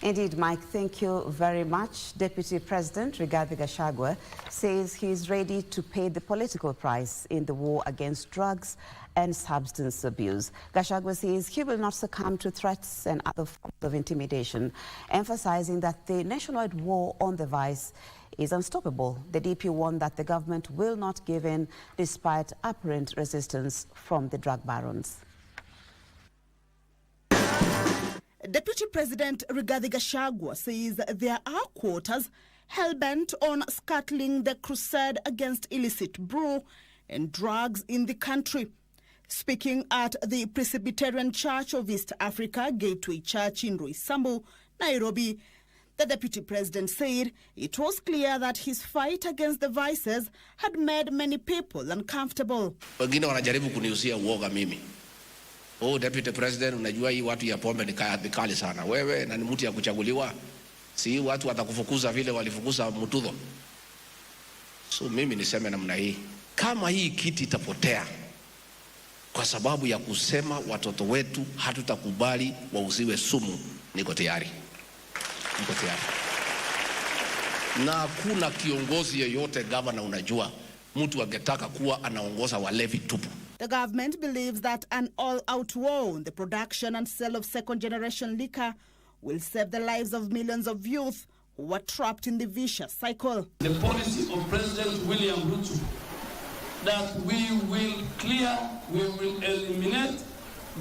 Indeed, Mike, thank you very much. Deputy President Rigathi Gachagua says he is ready to pay the political price in the war against drugs and substance abuse. Gachagua says he will not succumb to threats and other forms of intimidation, emphasizing that the nationwide war on the vice is unstoppable. The DP warned that the government will not give in despite apparent resistance from the drug barons. Deputy President Rigathi Gachagua says there are quarters hell-bent on scuttling the crusade against illicit brew and drugs in the country. Speaking at the Presbyterian Church of East Africa, Gateway Church in Roysambu, Nairobi, the Deputy President said it was clear that his fight against the vices had made many people uncomfortable. Wengine wanajaribu kuniusia uoga mimi. Oh, Deputy President, unajua hii watu ya pombe ni kali sana. Wewe na ni mtu ya kuchaguliwa. Si watu watakufukuza vile walifukuza Mutudho. So mimi niseme namna hii. Kama hii kiti itapotea kwa sababu ya kusema watoto wetu hatutakubali wauziwe sumu, niko tayari. Niko tayari. Na hakuna kiongozi yeyote gavana unajua mtu angetaka kuwa anaongoza walevi tupu. The government believes that an all-out war on the production and sale of second-generation liquor will save the lives of millions of youth who are trapped in the vicious cycle. The policy of President William Ruto that we will eliminate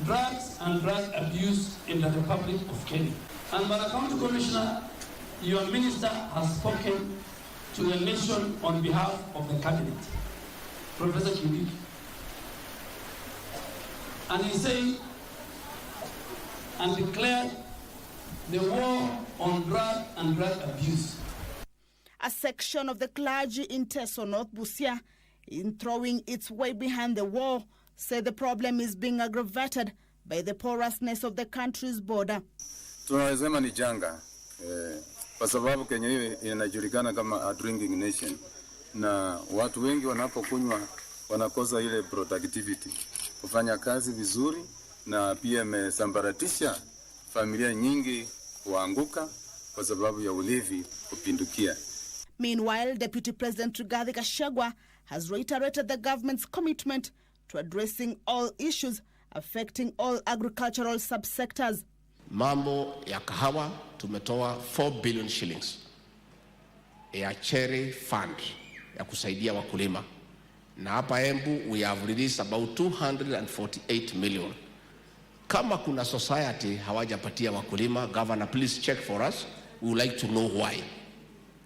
drugs and drug abuse in the Republic of Kenya. And Madam County Commissioner, your minister has spoken to the nation on behalf of the cabinet, Professor Kindiki. And he said and declared the war on drug and drug abuse. A section of the clergy in Teso North Busia, in throwing its weight behind the war, said the problem is being aggravated by the porousness of the country's border. Tunasema ni janga kwa sababu Kenya hii inajulikana kama a drinking nation, na watu wengi wanapokunywa wanakosa ile productivity, kufanya kazi vizuri, na pia imesambaratisha familia nyingi kuanguka kwa sababu ya ulevi kupindukia. Meanwhile, Deputy President Rigathi Gachagua has reiterated the government's commitment to addressing all issues affecting all agricultural subsectors. Mambo ya kahawa tumetoa 4 billion shillings ya cherry fund ya kusaidia wakulima. Na hapa Yambo we have released about 248 million. Kama kuna society hawajapatia wakulima, Governor, please check for us. We would like to know why.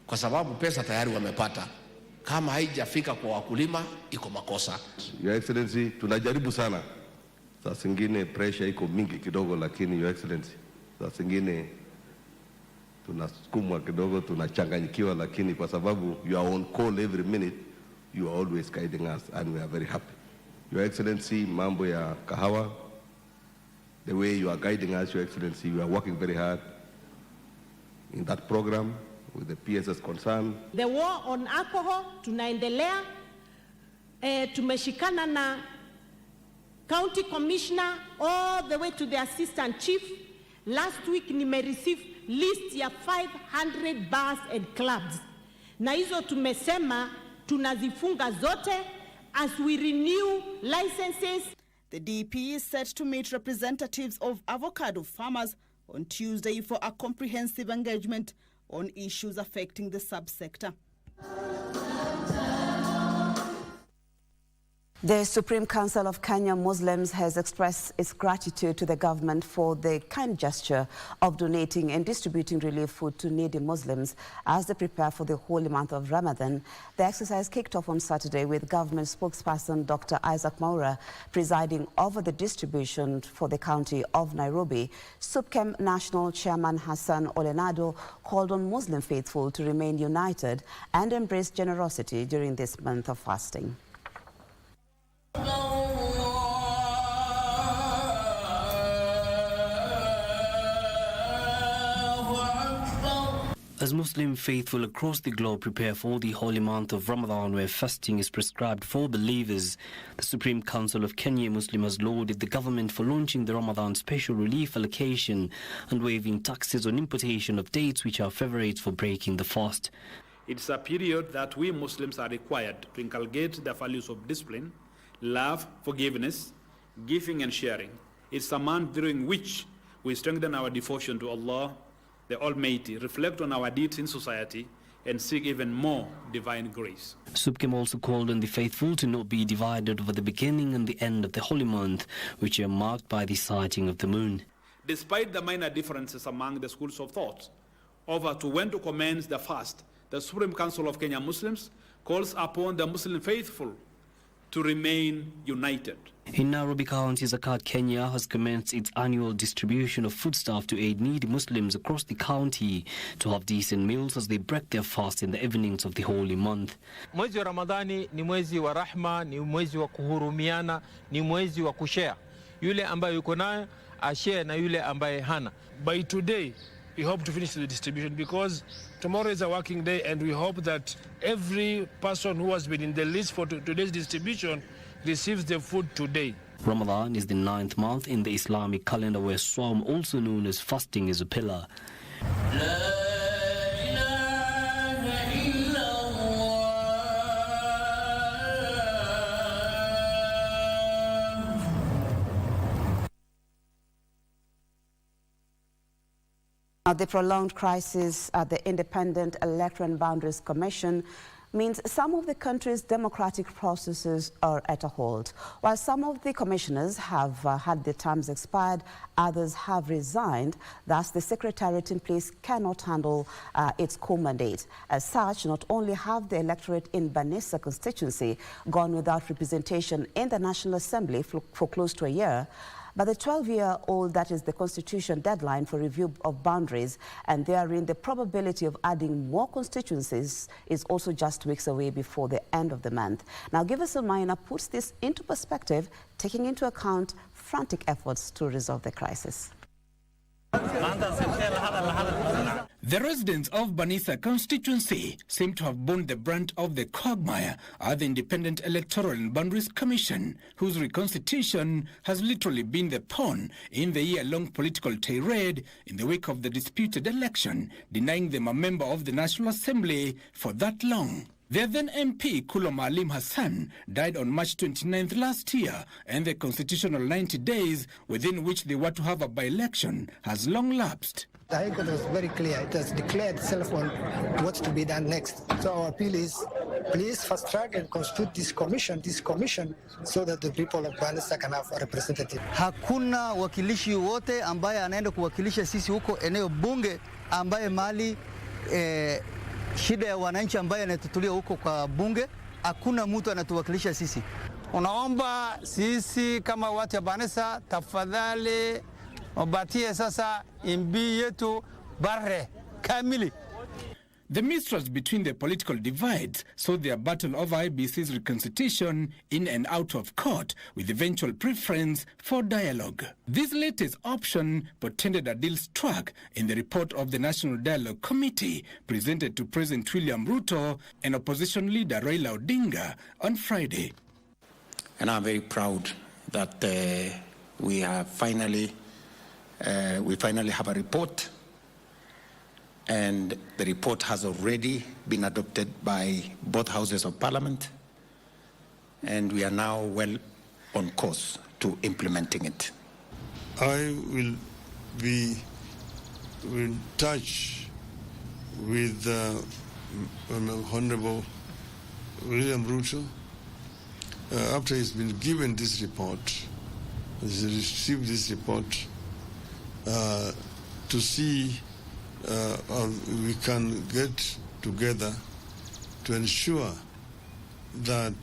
Kwa sababu pesa tayari wamepata. Kama haijafika kwa wakulima, iko makosa. Your Excellency, tunajaribu sana. Saa zingine pressure iko mingi kidogo, lakini Your Excellency, saa zingine tunasukumwa kidogo, tunachanganyikiwa, lakini kwa sababu you are on call every minute, you are always guiding us and we are very happy. Your Excellency, mambo ya kahawa, the way you are guiding us, Your Excellency, you are working very hard in that program with the PSS concern. The war on alcohol, tunaendelea. Tumeshikana na County Commissioner all the way to the Assistant Chief. Last week receive list ya 500 bars and clubs. Na hizo tumesema tunazifunga zote as we renew licenses. The DP is set to meet representatives of avocado farmers on Tuesday for a comprehensive engagement on issues affecting the subsector. The Supreme Council of Kenya Muslims has expressed its gratitude to the government for the kind gesture of donating and distributing relief food to needy Muslims as they prepare for the holy month of Ramadan. The exercise kicked off on Saturday with government spokesperson Dr. Isaac Mwaura presiding over the distribution for the county of Nairobi. SUPKEM National Chairman Hassan Olenado called on Muslim faithful to remain united and embrace generosity during this month of fasting. As Muslim faithful across the globe prepare for the holy month of Ramadan, where fasting is prescribed for believers, the Supreme Council of Kenya Muslim has lauded the government for launching the Ramadan special relief allocation and waiving taxes on importation of dates which are favorites for breaking the fast. It's a period that we Muslims are required to inculcate the values of discipline, love, forgiveness, giving and sharing. It's a month during which we strengthen our devotion to Allah, the Almighty, reflect on our deeds in society, and seek even more divine grace. SUPKEM also called on the faithful to not be divided over the beginning and the end of the holy month, which are marked by the sighting of the moon. Despite the minor differences among the schools of thought over to when to commence the fast, the Supreme Council of Kenya Muslims calls upon the Muslim faithful to remain united. In Nairobi County, Zakat Kenya has commenced its annual distribution of foodstuff to aid needy Muslims across the county to have decent meals as they break their fast in the evenings of the holy month. Mwezi wa Ramadhani ni mwezi wa rahma, ni mwezi wa kuhurumiana, ni mwezi wa kushare. Yule ambaye yuko nayo ashare na yule ambaye hana. By today, we hope to finish the distribution because tomorrow is a working day, and we hope that every person who has been in the list for today's distribution receives the food today. Ramadan is the 9th month in the Islamic calendar, where Sawm, also known as fasting, is a pillar. The prolonged crisis at the Independent Electoral and Boundaries Commission means some of the country's democratic processes are at a halt. While some of the commissioners have had their terms expired, others have resigned. Thus, the secretariat in place cannot handle its core mandate. As such, not only have the electorate in Banissa constituency gone without representation in the National Assembly for close to a year, but the 12-year-old, that is the constitution deadline for review of boundaries, and therein the probability of adding more constituencies is also just weeks away before the end of the month. Now, Give Us a Minor puts this into perspective, taking into account frantic efforts to resolve the crisis. The residents of Banissa constituency seem to have borne the brunt of the quagmire at the Independent Electoral and Boundaries Commission, whose reconstitution has literally been the pawn in the year-long political tirade in the wake of the disputed election, denying them a member of the National Assembly for that long. Their then MP, Kulo Maalim Hassan, died on March 29th last year, and the constitutional 90 days within which they were to have a by-election has long lapsed. The High Court was very clear. It has declared itself on what's to be done next. So our appeal is, please fast track and constitute this commission, so that the people of Banissa can have a representative. Hakuna wakilishi wote ambaye anaenda kuwakilisha sisi huko eneo bunge ambaye mali shida ya wananchi ambaye anatutulia huko kwa bunge, hakuna mtu anatuwakilisha sisi. Unaomba sisi kama watu ya Banissa, tafadhali wabatie sasa imbi yetu bare kamili. The mistrust between the political divides saw their battle over IBC's reconstitution in and out of court, with eventual preference for dialogue. This latest option portended a deal struck in the report of the National Dialogue Committee presented to President William Ruto and opposition leader Raila Odinga on Friday. And I'm very proud that we finally have a report, and the report has already been adopted by both houses of parliament, and we are now well on course to implementing it. I will be in touch with Honorable William Ruto after he's been given this report, he's received this report, to see how we can get together to ensure that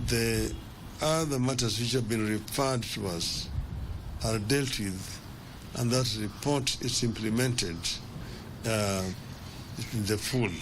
the other matters which have been referred to us are dealt with, and that report is implemented in the full.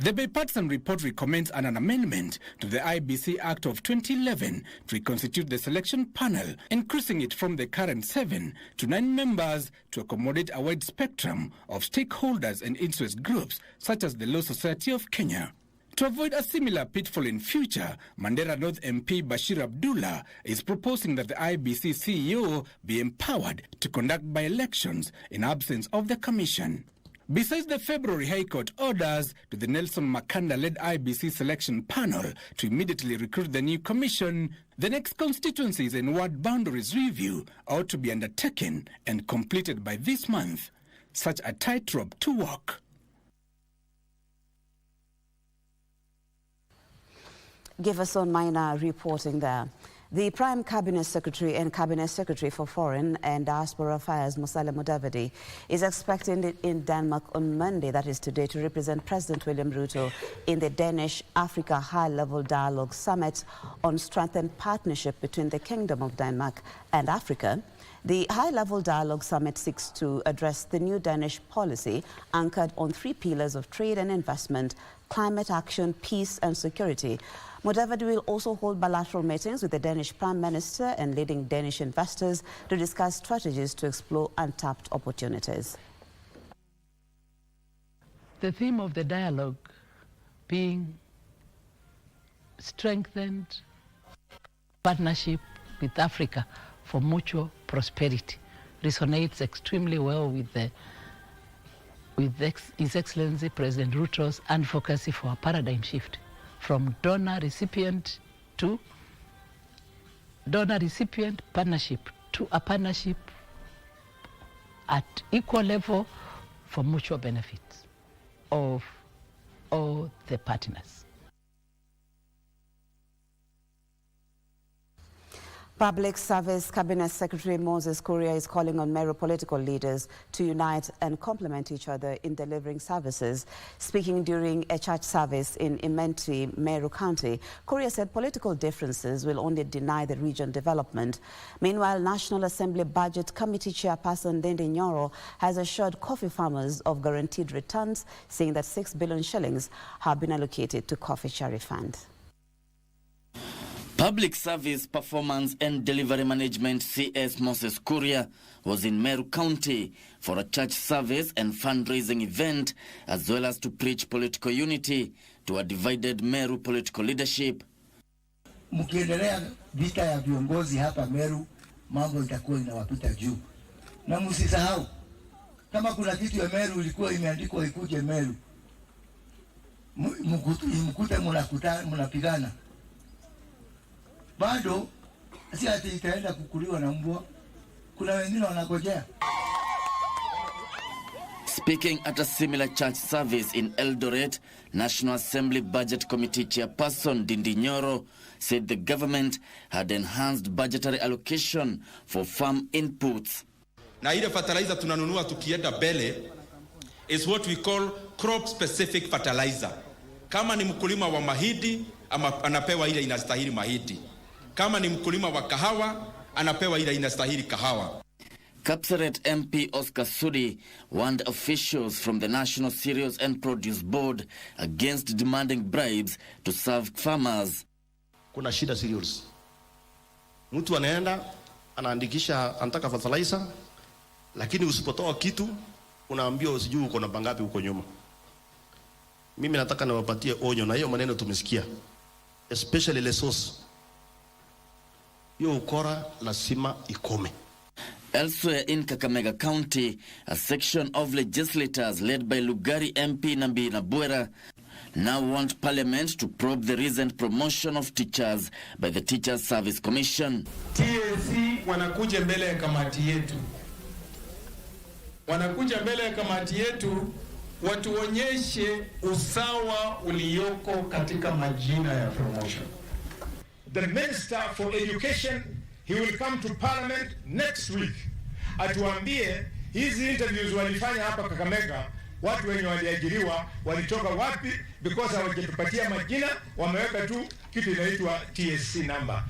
The bipartisan report recommends an amendment to the IBC Act of 2011 to reconstitute the selection panel, increasing it from the current 7 to 9 members to accommodate a wide spectrum of stakeholders and interest groups, such as the Law Society of Kenya. To avoid a similar pitfall in future, Mandera North MP Bashir Abdullah is proposing that the IBC CEO be empowered to conduct by-elections in absence of the commission. Besides the February High Court orders to the Nelson Makanda-led IBC selection panel to immediately recruit the new commission, the next constituencies and ward boundaries review ought to be undertaken and completed by this month. Such a tightrope to walk. Give us on minor reporting there. The Prime Cabinet Secretary and Cabinet Secretary for Foreign and Diaspora Affairs, Musalia Mudavadi, is expected in Denmark on Monday, that is today, to represent President William Ruto in the Danish-Africa High-Level Dialogue Summit on strengthened partnership between the Kingdom of Denmark and Africa. The High-Level Dialogue Summit seeks to address the new Danish policy anchored on 3 pillars of trade and investment, climate action, peace and security. Mudavadi will also hold bilateral meetings with the Danish Prime Minister and leading Danish investors to discuss strategies to explore untapped opportunities. The theme of the dialogue being strengthened partnership with Africa for mutual prosperity resonates extremely well with His Excellency President Ruto's advocacy for a paradigm shift from donor-recipient partnership to a partnership at equal level for mutual benefits of all the partners. Public Service Cabinet Secretary Moses Kuria is calling on Meru political leaders to unite and complement each other in delivering services. Speaking during a church service in Imenti, Meru County, Kuria said political differences will only deny the region development. Meanwhile, National Assembly Budget Committee Chairperson Ndindi Nyoro has assured coffee farmers of guaranteed returns, saying that 6 billion shillings have been allocated to Coffee Charity Fund. Public Service Performance and Delivery Management CS Moses Kuria was in Meru County for a church service and fundraising event, as well as to preach political unity to a divided Meru political leadership. Mkiendelea vita ya viongozi hapa Meru, mambo itakuwa inawapita juu. Na msisahau, kama kuna kitu ya Meru ilikuwa imeandikwa ikuje Meru, mkute mnapigana. Bado si ati itaenda kukuliwa na mbwa. Kuna wengine wanagojea. Speaking at a similar church service in Eldoret, National Assembly Budget Committee Chairperson Ndindi Nyoro said the government had enhanced budgetary allocation for farm inputs. Na ile fertilizer tunanunua tukienda mbele is what we call crop specific fertilizer. Kama ni mkulima wa mahindi, anapewa ile inastahili mahindi. Kama ni mkulima wa kahawa, anapewa ile inastahili kahawa. Kapseret MP Oscar Sudi warned officials from the National Cereals and Produce Board against demanding bribes to serve farmers. Kuna shida cereals. Mtu anaenda, anaandikisha anataka fertilizer, lakini usipotoa kitu, unaambiwa usijui uko na bangapi huko nyuma. Mimi nataka niwapatie onyo, na hiyo maneno tumesikia. Especially Lesos. Hiyo ukora lazima ikome. Elsewhere in Kakamega County, a section of legislators led by Lugari MP Nambi Nabuera now want Parliament to probe the recent promotion of teachers by the Teachers Service Commission. TSC wanakuja mbele ya kamati yetu. Watuonyeshe usawa ulioko katika majina ya promotion. The Minister for Education, he will come to Parliament next week. Atuambie hizi interviews walifanya hapa Kakamega, watu wenye waliajiriwa walitoka wapi, because hawajatupatia majina, wameweka tu kitu inaitwa TSC number.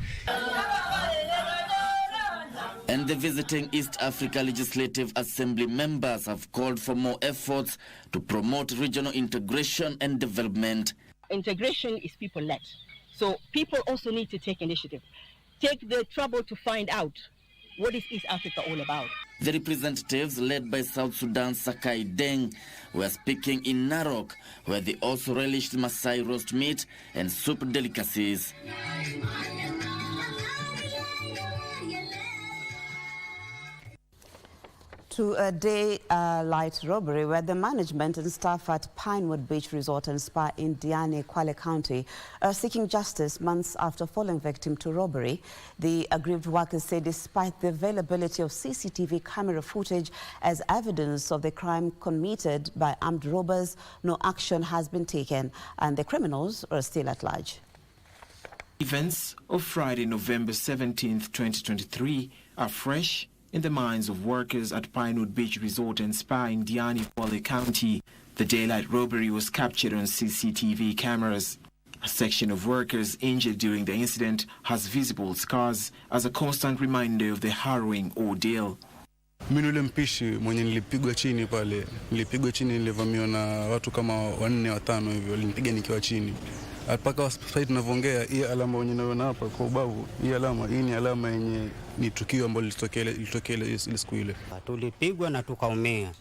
And the visiting East Africa Legislative Assembly members have called for more efforts to promote regional integration and development. Integration is people-led. So people also need to take initiative. Take the trouble to find out what is East Africa all about. The representatives, led by South Sudan's Sakai Deng, were speaking in Narok, where they also relished Maasai roast meat and soup delicacies. To a daylight robbery where the management and staff at Pinewood Beach Resort and Spa in Diani, Kwale County are seeking justice months after falling victim to robbery. The aggrieved workers say despite the availability of CCTV camera footage as evidence of the crime committed by armed robbers, no action has been taken and the criminals are still at large. Events of Friday, November 17th, 2023 are fresh in the minds of workers at Pinewood Beach Resort and Spa in Diani, Kwale County. The daylight robbery was captured on CCTV cameras. A section of workers injured during the incident has visible scars as a constant reminder of the harrowing ordeal. Mimi yule mpishi mwenye nilipigwa chini pale, nilivamiwa na watu kama 4-5 hivyo, walinipiga nikiwa chini. Mpaka sasa tunavyoongea, hii alama yenye naona hapa kwa ubavu, hii ni alama yenye ni tukio ambalo lilitokea ile siku ile. Tulipigwa na tukaumia.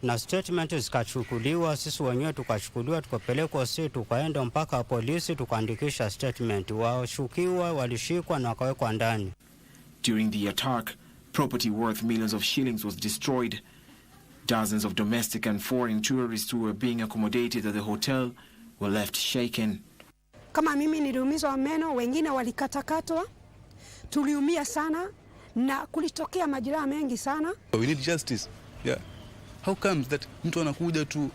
Na statement zikachukuliwa, sisi wenyewe tukachukuliwa, tukapelekwa sisi, tukaenda mpaka polisi, tukaandikisha statement. Washukiwa walishikwa na wakawekwa ndani. During the attack, property worth millions of shillings was destroyed. Dozens of domestic and foreign tourists who were being accommodated at the hotel were left shaken. Kama mimi niliumizwa meno, wengine walikatakatwa. Tuliumia sana na kulitokea majeraha mengi sana. We need justice. Yeah. How comes that mtu anakuja to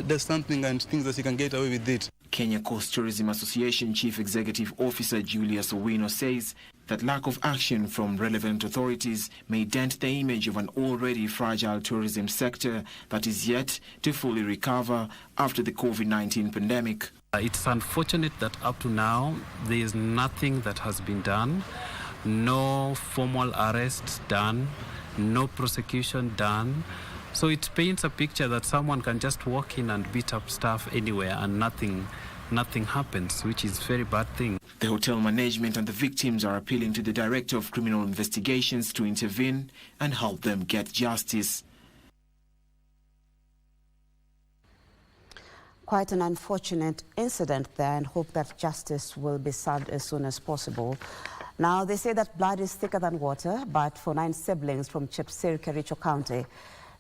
does something and thinks that he can get away with it? Kenya Coast Tourism Association Chief Executive Officer Julius Owino says that lack of action from relevant authorities may dent the image of an already fragile tourism sector that is yet to fully recover after the COVID-19 pandemic. It's unfortunate that up to now there is nothing that has been done, no formal arrests done, no prosecution done. So it paints a picture that someone can just walk in and beat up staff anywhere and nothing happens, which is a very bad thing. The hotel management and the victims are appealing to the Director of Criminal Investigations to intervene and help them get justice. Quite an unfortunate incident there, and hope that justice will be served as soon as possible. Now, they say that blood is thicker than water, but for 9 siblings from Chepsir, Kericho County,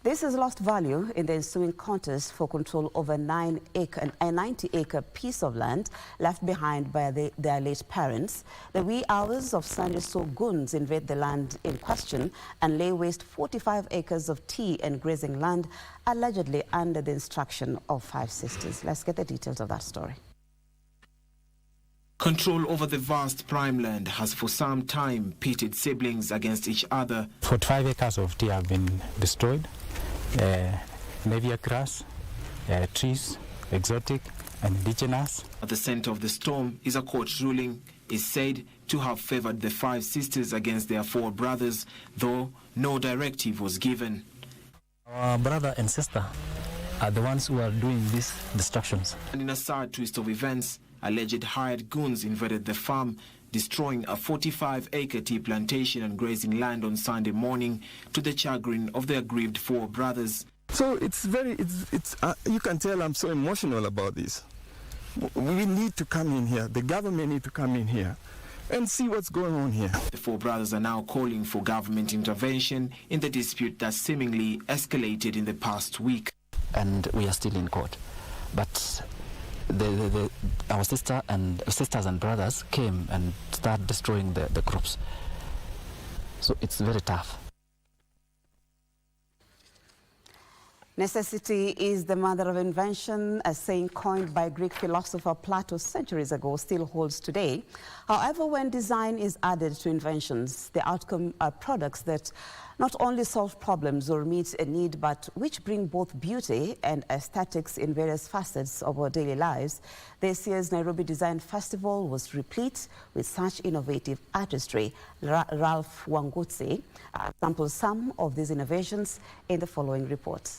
this has lost value in the ensuing contest for control over a 90-acre piece of land left behind by their late parents. The wee hours of Sunday saw goons invade the land in question and lay waste 45 acres of tea and grazing land, allegedly under the instruction of 5 sisters. Let's get the details of that story. Control over the vast prime land has for some time pitted siblings against each other. 45 acres of tea have been destroyed. Navier grass, trees, exotic and indigenous. At the center of the storm is a court ruling is said to have favored the 5 sisters against their 4 brothers, though no directive was given. Our brother and sister are the ones who are doing these destructions. And in a sad twist of events, alleged hired goons invaded the farm, destroying a 45-acre tea plantation and grazing land on Sunday morning to the chagrin of the aggrieved 4 brothers. So you can tell I'm so emotional about this. We need to come in here. The government need to come in here and see what's going on here. The 4 brothers are now calling for government intervention in the dispute that seemingly escalated in the past week. And we are still in court. But our sisters and brothers came and started destroying the crops. So it's very tough. Necessity is the mother of invention, a saying coined by Greek philosopher Plato centuries ago still holds today. However, when design is added to inventions, the outcome are products that not only solve problems or meet a need, but which bring both beauty and aesthetics in various facets of our daily lives. This year's Nairobi Design Festival was replete with such innovative artistry. Ralph Wangutse sampled some of these innovations in the following report.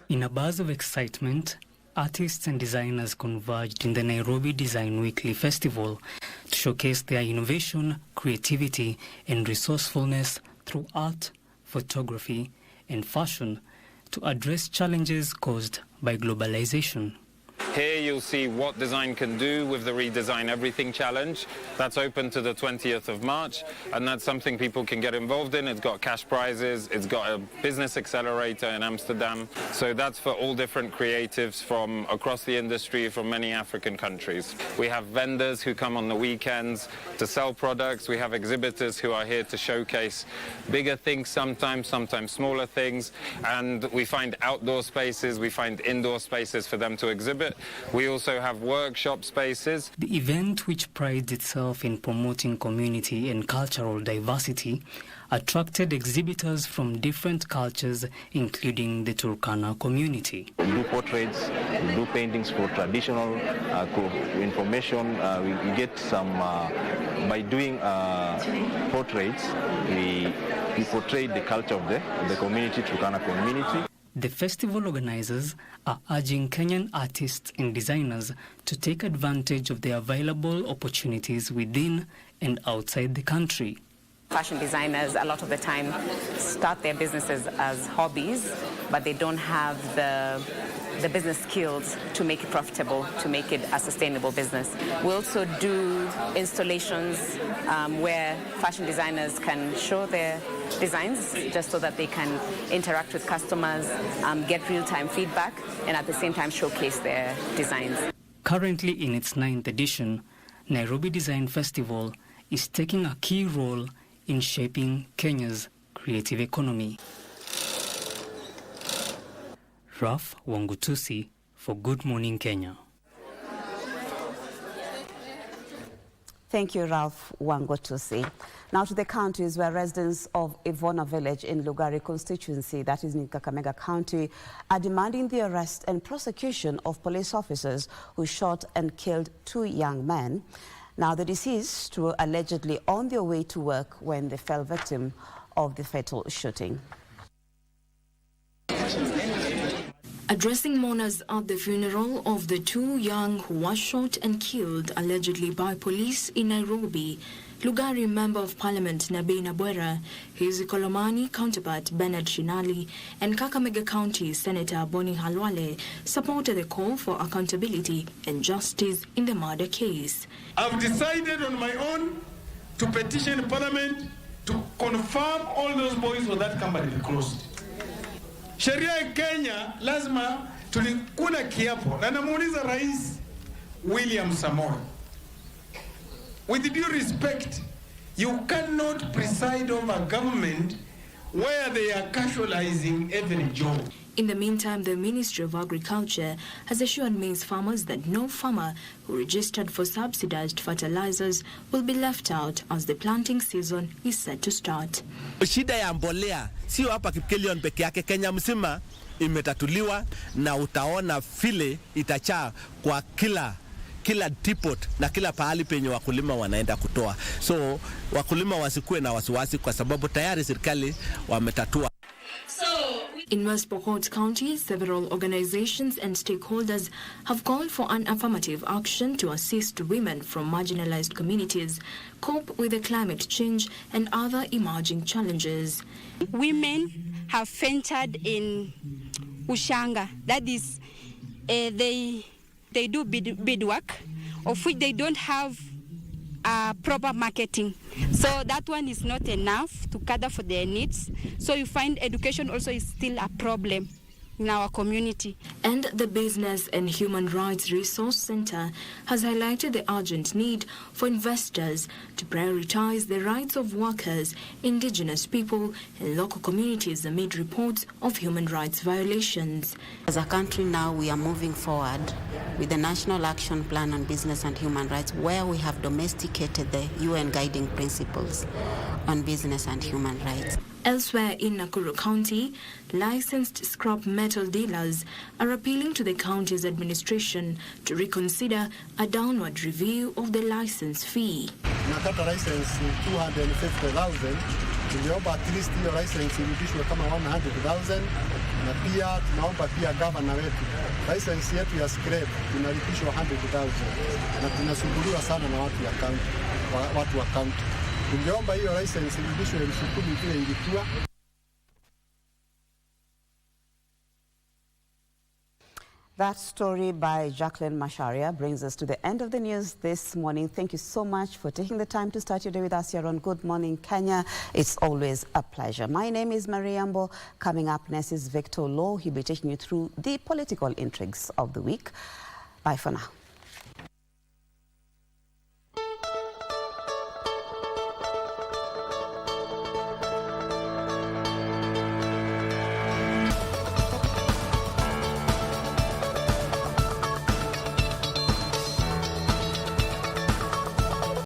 In a buzz of excitement, artists and designers converged in the Nairobi Design Weekly Festival to showcase their innovation, creativity, and resourcefulness through art, photography, and fashion to address challenges caused by globalization. Here you'll see what design can do with the Redesign Everything Challenge. That's open to the 20th of March, and that's something people can get involved in. It's got cash prizes, it's got a business accelerator in Amsterdam. So that's for all different creatives from across the industry from many African countries. We have vendors who come on the weekends to sell products. We have exhibitors who are here to showcase bigger things sometimes smaller things. And we find outdoor spaces, we find indoor spaces for them to exhibit. We also have workshop spaces. The event, which prides itself in promoting community and cultural diversity, attracted exhibitors from different cultures, including the Turkana community. We do portraits, we do paintings for traditional information. We get some, by doing portraits, we portray the culture of the community, Turkana community. The festival organizers are urging Kenyan artists and designers to take advantage of the available opportunities within and outside the country. Fashion designers, a lot of the time, start their businesses as hobbies, but they don't have the business skills to make it profitable, to make it a sustainable business. We also do installations where fashion designers can show their designs just so that they can interact with customers, get real-time feedback, and at the same time showcase their designs. Currently in its 9th edition, Nairobi Design Festival is taking a key role in shaping Kenya's creative economy. Ralph Wangutusi for Good Morning Kenya. Thank you, Ralph Wangutusi. Now to the counties where residents of Ivona village in Lugari constituency, that is in Kakamega County, are demanding the arrest and prosecution of police officers who shot and killed 2 young men. Now the deceased were allegedly on their way to work when they fell victim of the fatal shooting. Addressing mourners at the funeral of the 2 young who were shot and killed allegedly by police in Nairobi, Lugari Member of Parliament Nabii Nabwera, his Kolomani counterpart Bernard Shinali, and Kakamega County Senator Boni Halwale supported the call for accountability and justice in the murder case. I've decided on my own to petition Parliament to confirm all those boys for that company be closed. Sheria ya Kenya lazima tulikula kiapo na namuuliza Rais William Samoei. With due respect, you cannot preside over government where they are casualizing every job. In the meantime, the Ministry of Agriculture has assured maize farmers that no farmer who registered for subsidized fertilizers will be left out as the planting season is set to start. Shida ya mbolea sio hapa Kipkelion peke yake, Kenya mzima imetatuliwa na utaona vile itachaa kwa kila depot na kila pahali penye wakulima wanaenda kutoa. So wakulima wasikue na wasiwasi kwa sababu tayari serikali wametatua. In West Pokot County, several organizations and stakeholders have called for an affirmative action to assist women from marginalized communities cope with the climate change and other emerging challenges. Women have ventured in ushanga, that is, they do beadwork, of which they don't have proper marketing. So that one is not enough to cater for their needs. So you find education also is still a problem. in our community. And the Business and Human Rights Resource Center has highlighted the urgent need for investors to prioritize the rights of workers, indigenous people, and local communities amid reports of human rights violations. As a country now, we are moving forward with the National Action Plan on Business and Human Rights, where we have domesticated the UN guiding principles on business and human rights. Elsewhere in Nakuru County, licensed scrap metal dealers are appealing to the county's administration to reconsider a downward review of the license fee. Nakata license 250,000, tuliomba at least hiyo license irudishwe kama 100,000, na pia tunaomba pia gavana wetu license yetu ya scrap tunalipishwa 100,000, na tunasumbuliwa sana na watu wa county. Tungeomba hiyo license irudishwe 10,000 vile ilikuwa. That story by Jacqueline Masharia brings us to the end of the news this morning. Thank you so much for taking the time to start your day with us here on Good Morning Kenya. It's always a pleasure. My name is Yambo. Coming up next is Victor Law. He'll be taking you through the political intrigues of the week. Bye for now.